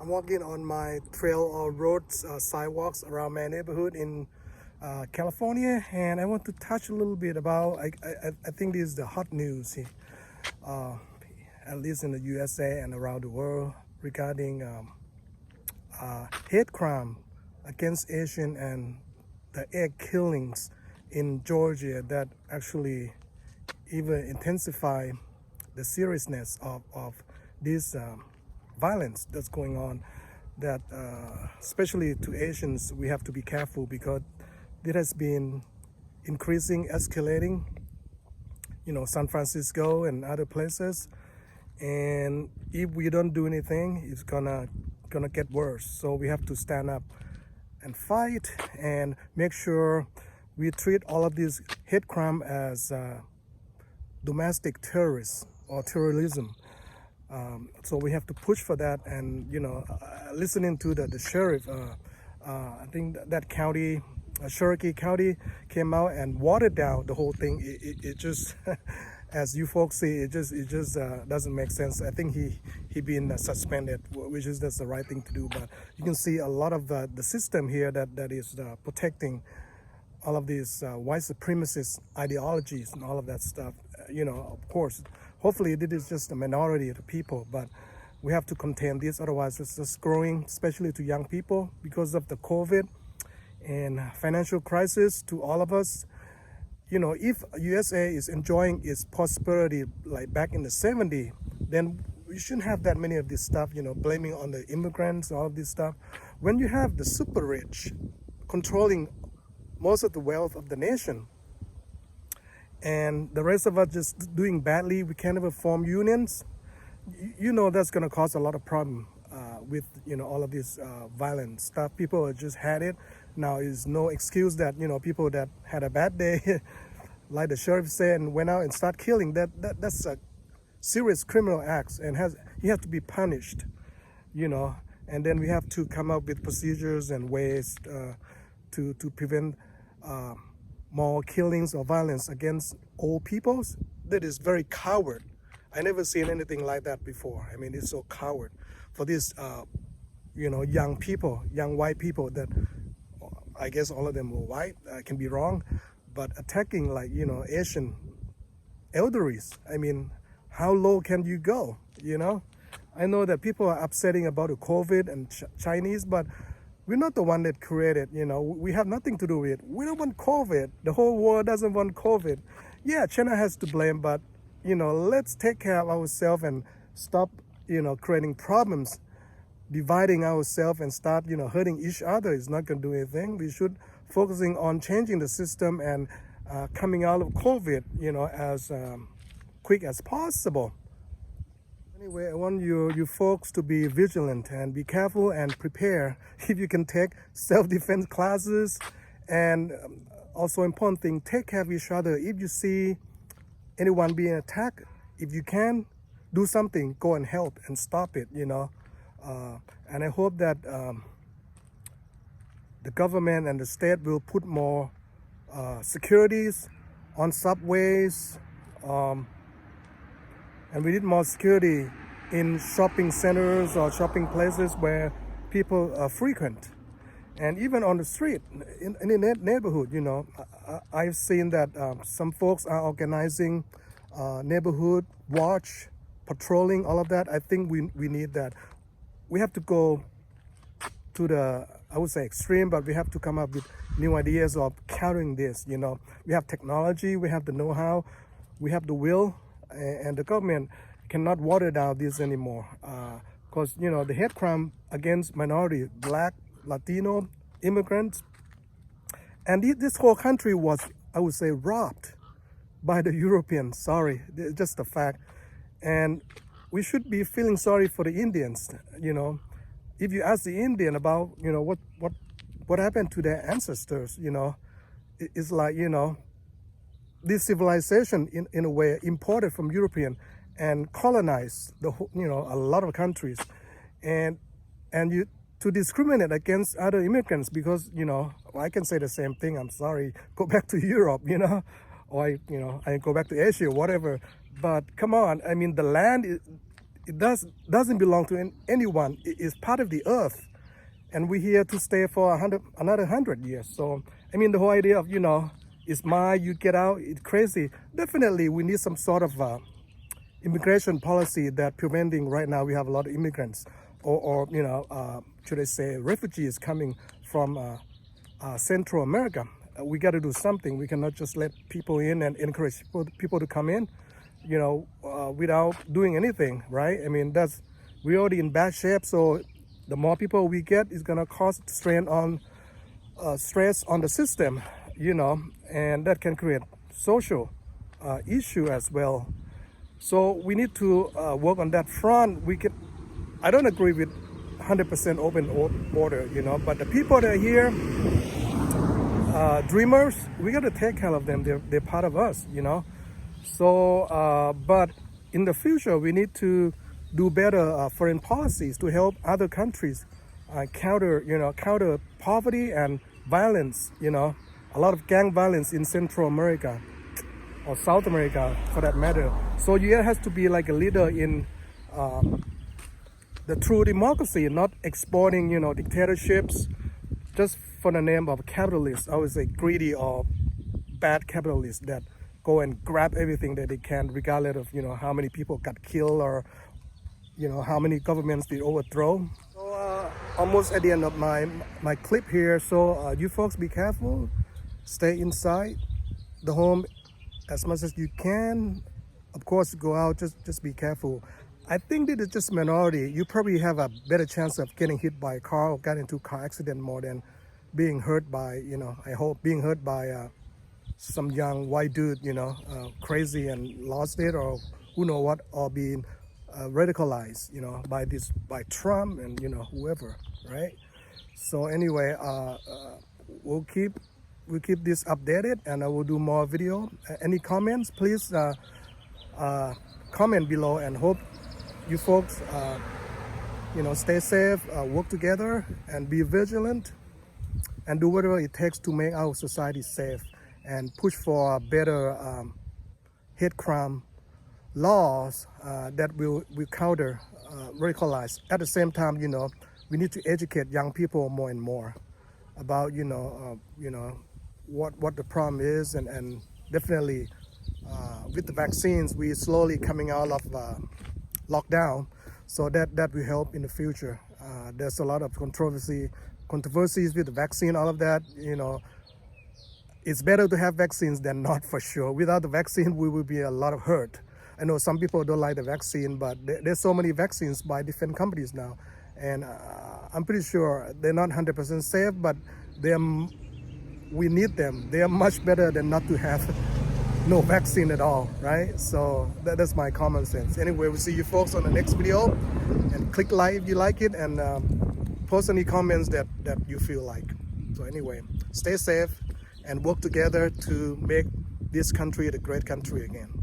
I'm walking on my trail or roads, sidewalks around my neighborhood in California, and I want to touch a little bit about. I think this is the hot news here, uh, at least in the USA and around the world, regarding hate crime against Asian and the egg killings in Georgia that actually even intensify the seriousness of this violence that's going on, that especially to Asians we have to be careful because it has been increasing, escalating, San Francisco and other places, and if we don't do anything it's gonna get worse. So we have to stand up and fight and make sure we treat all of these hate crime as domestic terrorists or terrorism. So we have to push for that, and listening to the sheriff, I think that county, Cherokee County, came out and watered down the whole thing. It just, as you folks see, it just doesn't make sense. I think he been suspended, which is that's the right thing to do. But you can see a lot of the system here that is protecting all of these white supremacist ideologies and all of that stuff. Of course, hopefully this is just a minority of the people, but we have to contain this, otherwise it's just growing, especially to young people because of the COVID and financial crisis to all of us. If USA is enjoying its prosperity like back in the 70s, then we shouldn't have that many of this stuff, blaming on the immigrants, all of this stuff. When you have the super rich controlling most of the wealth of the nation, and the rest of us just doing badly, we can't even form unions, that's going to cause a lot of problem with all of this violent stuff. People have just had it. Now is no excuse that people that had a bad day like the sheriff said and went out and start killing. That's a serious criminal act and he has to be punished. And then we have to come up with procedures and ways to prevent more killings or violence against old peoples. That is very coward. I never seen anything like that before. I mean, it's so coward for these young people, young white people that I guess all of them were white. I can be wrong, but attacking Asian elderlies. I mean, how low can you go? I know that people are upsetting about the COVID and Chinese, but we're not the one that created, we have nothing to do with it. We don't want COVID. The whole world doesn't want COVID. Yeah, China has to blame, but, let's take care of ourselves and stop, creating problems, dividing ourselves and start, hurting each other. Is not going to do anything. We should focusing on changing the system and coming out of COVID, as quick as possible. Anyway, I want you folks to be vigilant and be careful and prepare. If you can take self-defense classes, and also important thing, take care of each other. If you see anyone being attacked, if you can, do something, go and help and stop it, and I hope that the government and the state will put more securities on subways, and we need more security in shopping centers or shopping places where people frequent. And even on the street, in the neighborhood, I've seen that some folks are organizing neighborhood watch, patrolling, all of that. I think we need that. We have to go to the, I would say extreme, but we have to come up with new ideas of countering this. We have technology, we have the know-how, we have the will, and the government cannot water down this anymore, because the hate crime against minority, Black, Latino, immigrants, and this whole country was, I would say, robbed by the Europeans. Sorry, just a fact. And we should be feeling sorry for the Indians. If you ask the Indian about what happened to their ancestors, it's like this civilization in a way imported from European and colonized the whole, a lot of countries, and you to discriminate against other immigrants because I can say the same thing. I'm sorry, go back to Europe, or I go back to Asia, whatever. But come on, I mean the land doesn't belong to anyone. It is part of the earth, and we're here to stay for another 100 years. So I mean, the whole idea of it's mine, you get out, it's crazy. Definitely, we need some sort of immigration policy that preventing right now. We have a lot of immigrants, or should I say, refugees coming from Central America. We got to do something. We cannot just let people in and encourage people to come in, without doing anything, right? I mean, we're already in bad shape. So the more people we get is gonna cause stress on the system, and that can create social issue as well. So we need to work on that front. I don't agree with 100% open border, but the people that are here, dreamers, we got to take care of them. They're part of us, So, but in the future, we need to do better foreign policies to help other countries counter poverty and violence. A lot of gang violence in Central America or South America, for that matter. So you has to be like a leader in the true democracy, not exporting, dictatorships just for the name of capitalists. I would say greedy or bad capitalists that go and grab everything that they can, regardless of how many people got killed or how many governments they overthrow. So almost at the end of my clip here. So you folks be careful, stay inside the home as much as you can. Of course, go out, just be careful. I think that it's just minority. You probably have a better chance of getting hit by a car or getting into a car accident more than being hurt by, I hope, being hurt by some young white dude, crazy and lost it, or who know what, or being radicalized, by Trump and whoever, right? So anyway, we'll keep this updated, and I will do more video. Any comments, please comment below, and hope you folks stay safe, work together, and be vigilant, and do whatever it takes to make our society safe, and push for better hate crime laws that will counter radicalize. At the same time, we need to educate young people more and more about what the problem is, and definitely with the vaccines, we slowly coming out of lockdown, so that will help in the future. There's a lot of controversies with the vaccine, all of that. It's better to have vaccines than not, for sure. Without the vaccine, we will be a lot of hurt. I know some people don't like the vaccine, but there's so many vaccines by different companies now, and I'm pretty sure they're not 100% safe, but we need them. They are much better than not to have no vaccine at all, right? So that's my common sense. Anyway, we'll see you folks on the next video, and click like if you like it, and post any comments that you feel like. So anyway, stay safe and work together to make this country the great country again.